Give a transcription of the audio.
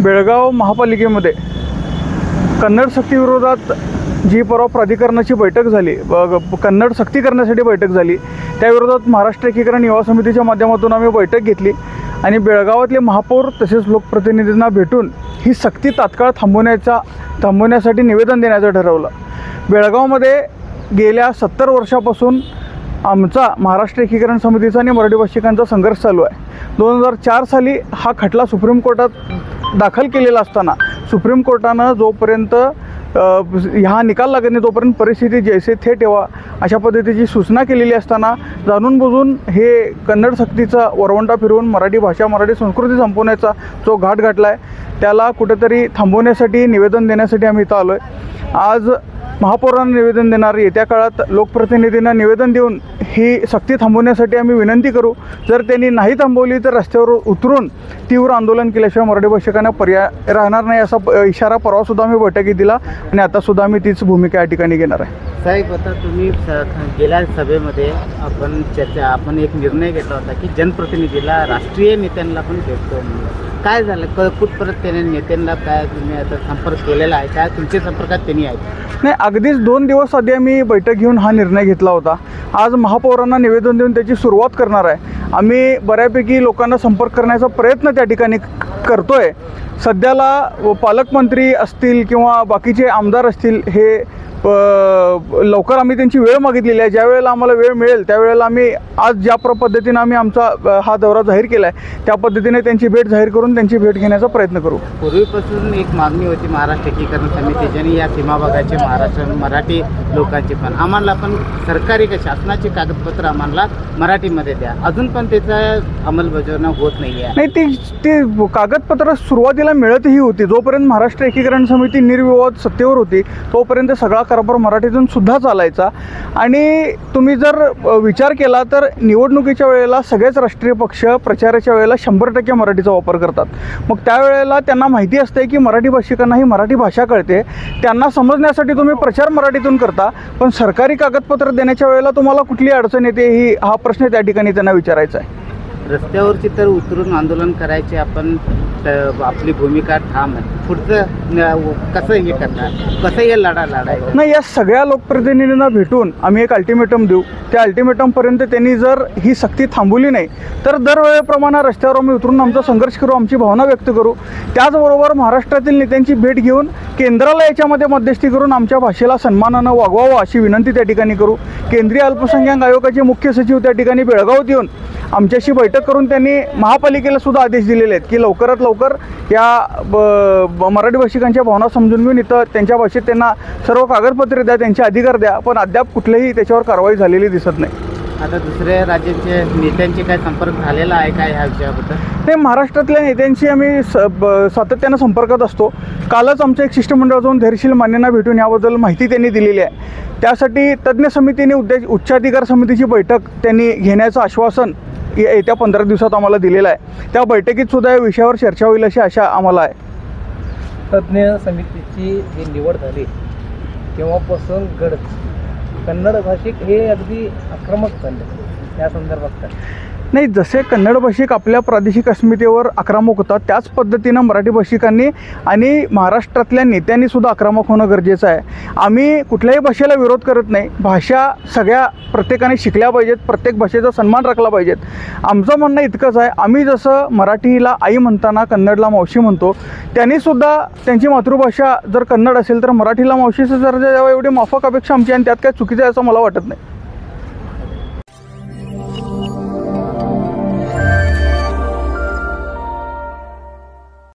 बेळगाव महापालिकेमध्ये कन्नड सक्तीविरोधात जी परवा प्राधिकरणाची बैठक झाली, कन्नड सक्ती करण्यासाठी बैठक झाली, त्याविरोधात महाराष्ट्र एकीकरण युवा समितीच्या माध्यमातून आम्ही बैठक घेतली आणि बेळगावातले महापौर तसेच लोकप्रतिनिधींना भेटून ही सक्ती तात्काळ थांबवण्यासाठी निवेदन देण्याचं ठरवलं. बेळगावमध्ये गेल्या 70 वर्षापासून आमचा महाराष्ट्र एकीकरण समितीचा आणि मराठी भाषिकांचा संघर्ष चालू आहे. 2004 साली हा खटला सुप्रीम कोर्टात दाखल केलेला असताना सुप्रीम कोर्टानं जोपर्यंत हा निकाल लागत नाही तोपर्यंत परिस्थिती जैसे थे ठेवा अशा पद्धतीची सूचना केलेली असताना जाणून बुजून हे कन्नड सक्तीचा वरवंटा फिरवून मराठी भाषा मराठी संस्कृती संपवण्याचा जो घाट घातला आहे त्याला कुठेतरी थांबवण्यासाठी निवेदन देण्यासाठी आम्ही इथं आलो आहे. आज महापौरांना निवेदन देणार, येत्या काळात लोकप्रतिनिधींना निवेदन देऊन ही सक्ती थांबवण्यासाठी आम्ही विनंती करू. जर त्यांनी नाही थांबवली तर रस्त्यावर उतरून तीव्र आंदोलन केल्याशिवाय मराठी भाषिकांना पर्याय राहणार नाही असा इशारा परवासुद्धा आम्ही बैठकीत दिला आणि आतासुद्धा आम्ही तीच भूमिका या ठिकाणी घेणार आहे. साहेब, आता तुम्ही गेल्या सभेमध्ये आपण एक निर्णय घेतला होता की जनप्रतिनिधीला राष्ट्रीय नेत्यांना पण भेटतो म्हणून. काय झालं, कुठपर्यंत त्याने नेत्यांना काय तुम्ही आता संपर्क केलेला आहे, काय तुमच्या संपर्कात त्यांनी आहेत? नाही, अगदीच 2 दिवस आधी आम्ही बैठक घेऊन हा निर्णय घेतला होता. आज महापौरांना निवेदन देऊन त्याची सुरुवात करणार आहे. आम्ही बऱ्यापैकी लोकांना संपर्क करण्याचा प्रयत्न त्या ठिकाणी करतो आहे. सध्याला पालकमंत्री असतील किंवा बाकीचे आमदार असतील हे लवकर आम्ही त्यांची वेळ मागितलेली आहे. ज्या वेळेला आम्हाला वेळ मिळेल त्यावेळेला आम्ही आज ज्या पद्धतीनं आम्ही आमचा हा दौरा जाहीर केला आहे त्या पद्धतीने त्यांची भेट जाहीर करून त्यांची भेट घेण्याचा प्रयत्न करू. पूर्वीपासून एक मागणी होती महाराष्ट्र एकीकरण समितीची आणि या सीमा भागाचे महाराष्ट्र मराठी लोकांची पण आम्हाला पण सरकारी शासनाचे कागदपत्र आम्हाला मराठीमध्ये द्या. अजून पण त्याचा अंमलबजावणी होत नाही आहे. नाही, ती कागदपत्र सुरुवातीला मिळतही होती. जोपर्यंत महाराष्ट्र एकीकरण समिती निर्विवाद सत्तेवर होती तोपर्यंत सगळा कारभार मराठीतून सुद्धा चालायचा. आणि तुम्ही जर विचार केला तर निवडणुकीच्या वेळेला सगळेच राष्ट्रीय पक्ष प्रचाराच्या वेळेला 100% मराठीचा वापर करतात. मग त्यावेळेला त्यांना माहिती असते की मराठी भाषिकांना ही मराठी भाषा कळते, त्यांना समजण्यासाठी तुम्ही प्रचार मराठीतून करता, पण सरकारी कागदपत्र देण्याच्या वेळेला तुम्हाला कुठली अडचण येते हा प्रश्न त्या ठिकाणी त्यांना विचारायचा आहे. रस्त्यावरची तर उतरून आंदोलन करायचे, आपण आपली भूमिका ठाम आहे. पुढचं कसं हे करणार, कसं हे लढायचं नाही. या सगळ्या लोकप्रतिनिधींना भेटून आम्ही एक अल्टिमेटम देऊ. त्या अल्टिमेटमपर्यंत त्यांनी जर ही सक्ती थांबवली नाही तर दरवेळेप्रमाणे रस्त्यावर आम्ही उतरून आमचा संघर्ष करू, आमची भावना व्यक्त करू. त्याचबरोबर महाराष्ट्रातील नेत्यांची भेट घेऊन केंद्राला याच्यामध्ये मध्यस्थी करून आमच्या भाषेला सन्मानानं वागवावं अशी विनंती त्या ठिकाणी करू. केंद्रीय अल्पसंख्याक आयोगाचे मुख्य सचिव त्या ठिकाणी बेळगावात येऊन आमच्याशी बैठक करून त्यांनी महापालिकेला सुद्धा आदेश दिलेले आहेत की लवकरात लवकर या मराठी भाषिकांच्या भावना समजून घेऊन इथं त्यांच्या भाषेत त्यांना सर्व कागदपत्रे द्या, त्यांचे अधिकार द्या. पण अद्याप कुठलेही त्याच्यावर कारवाई झालेली दिसत नाही. आता दुसऱ्या राज्यांच्या नेत्यांशी काय संपर्क झालेला आहे काय ह्या विषयाबद्दल? ते महाराष्ट्रातल्या नेत्यांशी आम्ही सातत्यानं संपर्कात असतो. कालच आमचं एक शिष्टमंडळ जाऊन धैर्यशील मान्यांना भेटून याबद्दल माहिती त्यांनी दिलेली आहे. त्यासाठी तज्ज्ञ समितीने उच्चाधिकार समितीची बैठक त्यांनी घेण्याचं आश्वासन येत्या 15 दिवसात आम्हाला दिलेलं आहे. त्या बैठकीत सुद्धा या विषयावर चर्चा होईल अशी आशा आम्हाला आहे. तज्ज्ञ समितीची जी निवड झाली तेव्हापासून कन्नड भाषिक हे अगदी आक्रमक झाले. या संदर्भात काय? नाही, जसे कन्नड भाषिक आपल्या प्रादेशिक अस्मितेवर आक्रमक होतात त्याच पद्धतीनं मराठी भाषिकांनी आणि महाराष्ट्रातल्या नेत्यांनी सुद्धा आक्रमक होणं गरजेचं आहे. आम्ही कुठल्याही भाषेला विरोध करत नाही. भाषा सगळ्या प्रत्येकाने शिकल्या पाहिजेत, प्रत्येक भाषेचा सन्मान राखला पाहिजेत. आमचं म्हणणं इतकंच आहे, आम्ही जसं मराठीला आई म्हणताना कन्नडला मावशी म्हणतो, त्यांनीसुद्धा त्यांची मातृभाषा जर कन्नड असेल तर मराठीला मावशीचा दर्जा द्यावा एवढी माफक अपेक्षा आमची आणि त्यात काय चुकीचं आहे असं मला वाटत नाही.